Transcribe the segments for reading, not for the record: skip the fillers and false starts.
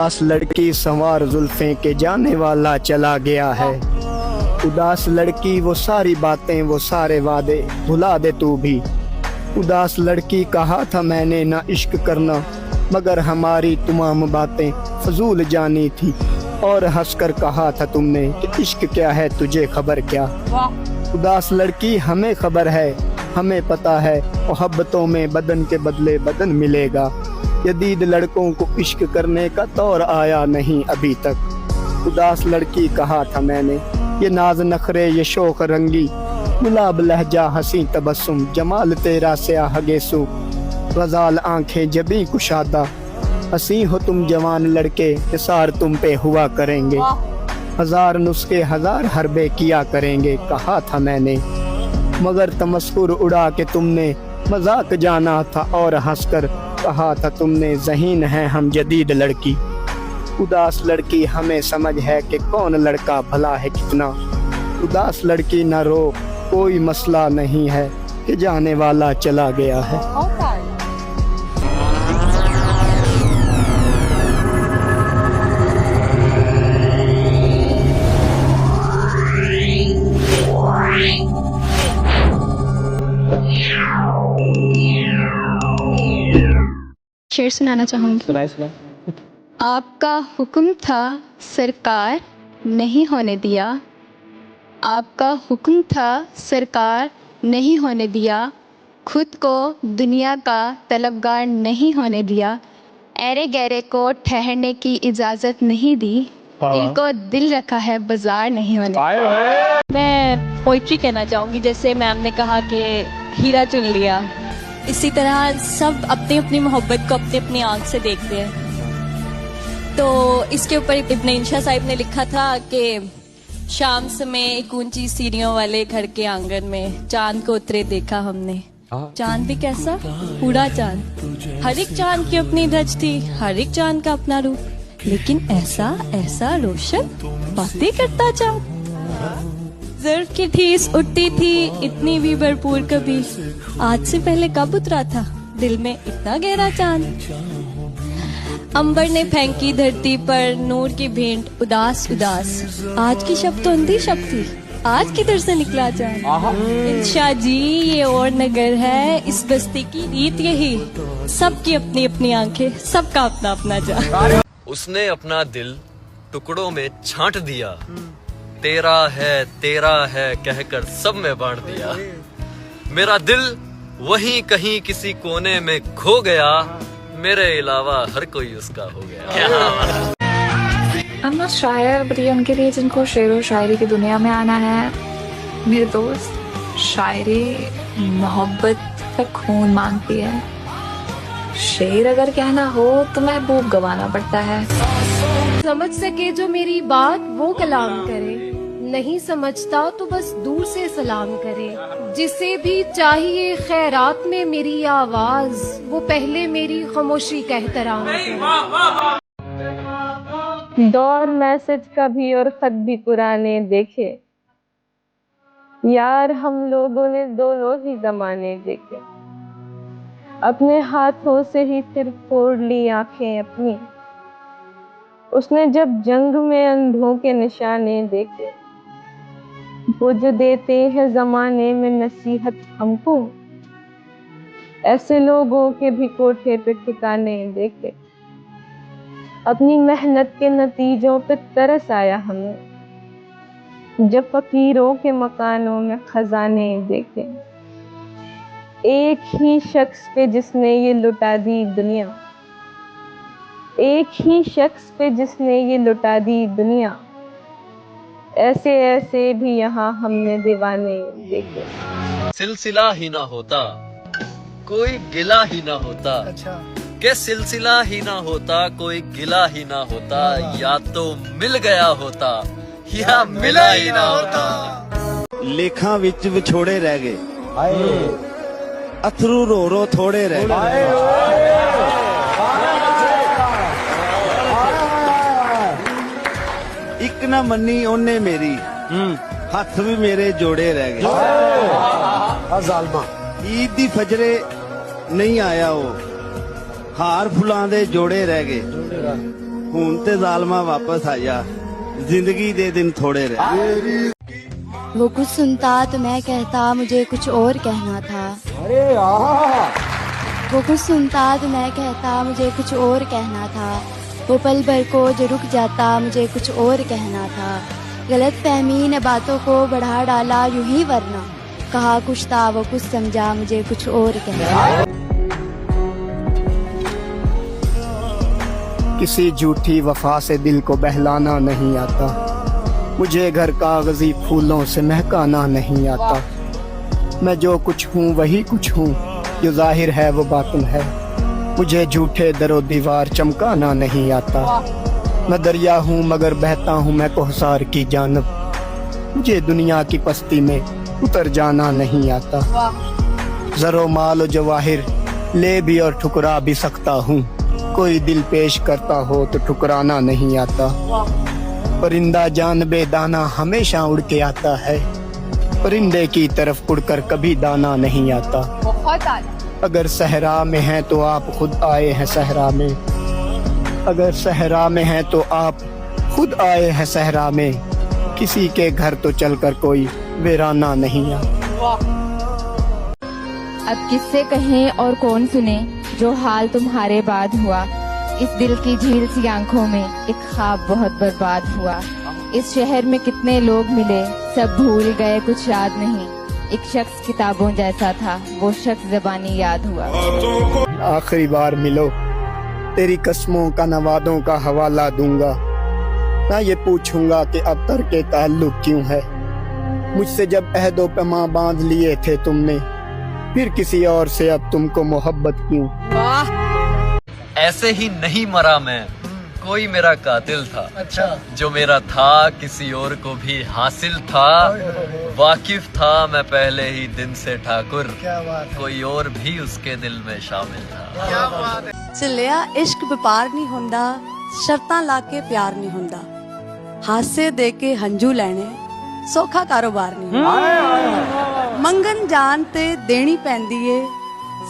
उदास लड़की संवार जुल्फे के जाने वाला चला गया है। उदास लड़की वो सारी बातें वो सारे वादे भुला दे तू भी। उदास लड़की कहा था मैंने ना इश्क करना, मगर हमारी तमाम बातें फजूल जानी थी। और हंसकर कहा था तुमने कि इश्क क्या है तुझे खबर क्या। उदास लड़की हमें खबर है, हमें पता है मोहब्बतों में बदन के बदले बदन मिलेगा। जदीद लड़कों को इश्क करने का दौर आया नहीं अभी तक। उदास लड़की कहा था मैंने, ये नाज नखरे ये शौक रंगी, गुलाब लहजा हंसी तबस्सुम, जमाल तेरा स्याह गेसु, गजाल आंखें जबी कुशादा, हंसी हो तुम जवान लड़के निसार तुम पे हुआ करेंगे। हजार नुस्खे हजार हरबे किया करेंगे कहा था मैंने, मगर तमस्कुर उड़ा के तुमने मजाक जाना था। और हंसकर कहा था तुमने ज़हीन है हम जदीद लड़की। उदास लड़की हमें समझ है कि कौन लड़का भला है कितना। उदास लड़की न रो कोई मसला नहीं है कि जाने वाला चला गया है। शेर सुनाना चाहूँगी। सुनाए। आपका हुक्म था सरकार नहीं होने दिया, आपका हुक्म था सरकार नहीं होने दिया, खुद को दुनिया का तलबगार नहीं होने दिया, ऐरे गहरे को ठहरने की इजाज़त नहीं दी, दिल को दिल रखा है बाजार नहीं होने। मैं पोइट्री कहना चाहूँगी। जैसे मैम ने कहा कि हीरा चुन लिया, इसी तरह सब अपनी अपनी मोहब्बत को अपनी अपनी आंख से देखते हैं। तो इसके ऊपर इब्न इंशा साहिब ने लिखा था कि शाम समय एक ऊंची सीढ़ियों वाले घर के आंगन में चांद को उतरे देखा हमने। चांद भी कैसा, पूरा चांद। हर एक चांद की अपनी धज थी, हर एक चांद का अपना रूप, लेकिन ऐसा ऐसा रोशन बातें करता चांद। ज़र्फ़ की ठीस उठती थी इतनी भी भरपूर कभी, आज से पहले कब उतरा था दिल में इतना गहरा चांद। अंबर ने फेंकी धरती पर नूर की भेंट उदास उदास, आज की शब तो अंधी शब थी, आज किधर से निकला चांद। इंशा जी ये और नगर है, इस बस्ती की रीत यही, सबकी अपनी अपनी आंखें, सबका अपना अपना चांद। उसने अपना दिल टुकड़ों में छांट दिया, तेरा है कहकर सब में बांट दिया। मेरा दिल वहीं कहीं किसी कोने में खो गया, मेरे अलावा हर कोई उसका हो गया। I'm not शायर, but ये उनके लिए जिनको शेर और शायरी की दुनिया में आना है। मेरे दोस्त, शायरी मोहब्बत का खून मांगती है। शेर अगर कहना हो तो महबूब गवाना पड़ता है। समझ सके जो मेरी बात वो कलाम करे, नहीं समझता तो बस दूर से सलाम करे। जिसे भी चाहिए खैरात में मेरी आवाज, वो पहले मेरी खामोशी का एहतराम करे। दौर मैसेज का भी और खत भी पुराने देखे, यार हम लोगों ने दोनों ही जमाने देखे। अपने हाथों से ही फिर फोड़ ली आंखें अपनी, उसने जब जंग में अंधों के निशाने देखे। वो जो देते हैं जमाने में नसीहत हमको, ऐसे लोगों के भी कोठे पे ठिकाने देखे। अपनी मेहनत के नतीजों पे तरस आया हमें, जब फकीरों के मकानों में खजाने देखे। एक ही शख्स पे जिसने ये लुटा दी दुनिया, एक ही शख्स पे जिसने ये लुटा दी दुनिया, ऐसे ऐसे भी यहाँ हमने दीवाने देखे। सिलसिला ही ना होता कोई गिला ही ना होता, के सिलसिला ही ना होता कोई गिला ही ना होता, या तो मिल गया होता या मिला ही ना होता। लेखा विच विछोड़े रह गए, अथरू रो रो थोड़े रह गए। एक ना मन्नी ओने मेरी, हथ भी मेरे जोड़े रह गए। ईद दी फजरे नहीं आया वो, हार फुलां दे जोड़े रह गए। ਹੁਣ ਤੇ ਜ਼ਾਲमा वापस आ जा जिंदगी दे दिन थोड़े रहे वो कुछ सुनता तो मैं कहता मुझे कुछ और कहना था। अरे वो कुछ सुनता तो मैं कहता मुझे कुछ और कहना था। वो पल भर को जो रुक जाता मुझे कुछ और कहना था। गलत फहमी ने बातों को बढ़ा डाला यूं ही, वरना कहा कुछ था वो कुछ समझा मुझे कुछ और कहना। किसी झूठी वफा से दिल को बहलाना नहीं आता, मुझे घर कागजी फूलों से महकाना नहीं आता। मैं जो कुछ हूँ वही कुछ हूँ, जो जाहिर है वो बातिन है, मुझे झूठे दरो दीवार चमकाना नहीं आता। मैं दरिया हूँ मगर बहता हूँ मैं कोहसार की जानब, मुझे दुनिया की पस्ती में उतर जाना नहीं आता। जरो माल जवाहिर ले भी और ठुकरा भी सकता हूँ, कोई दिल पेश करता हो तो ठुकराना नहीं आता। परिंदा जान बेदाना हमेशा उड़ के आता है, परिंदे की तरफ उड़कर कभी दाना नहीं आता। अगर सहरा में हैं तो आप खुद आए हैं सहरा में, अगर सहरा में हैं तो आप खुद आए हैं सहरा में, किसी के घर तो चलकर कोई वीराना नहीं आता। अब किससे कहें और कौन सुने जो हाल तुम्हारे बाद हुआ। इस दिल की झील सी आंखों में एक ख्वाब बहुत बर्बाद हुआ। इस शहर में कितने लोग मिले सब भूल गए कुछ याद नहीं। एक शख्स किताबों जैसा था वो शख्स ज़बानी याद हुआ। आखिरी बार मिलो तेरी कस्मों का नवादों का हवाला दूंगा, ना ये पूछूंगा कि अब तर्के ताल्लुक क्यों है। मुझसे जब अहदो पैमा बांध लिए थे तुमने, फिर किसी और से अब तुमको मोहब्बत क्यों। ऐसे ही नहीं मरा मैं, कोई मेरा कातिल था। अच्छा। जो मेरा था किसी और को भी हासिल था। वाकिफ था मैं पहले ही दिन से ठाकुर, कोई और भी उसके दिल में शामिल था। चलिया इश्क व्यापार नहीं हुंदा, शर्तां ला के प्यार नहीं हुंदा, हासे दे के हंजू लैने सौखा कारोबार नहीं हुंदा। मंगन जान ते देनी पैंदी ए,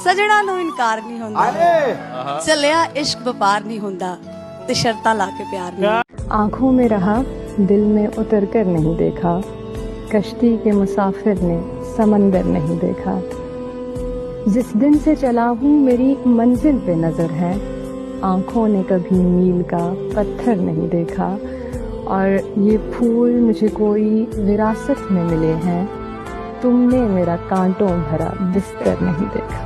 सजना नूं इनकार नहीं हुंदा। चलिया इश्क व्यापार नहीं हुंदा ते शर्तां ला के प्यार नहीं। आँखों में रहा दिल में उतर कर नहीं देखा, कश्ती के मुसाफिर ने समंदर नहीं देखा। जिस दिन से चला हूँ मेरी मंजिल पे नजर है, आँखों ने कभी मील का पत्थर नहीं देखा। और ये फूल मुझे कोई विरासत में मिले हैं, तुमने मेरा कांटों भरा बिस्तर नहीं देखा।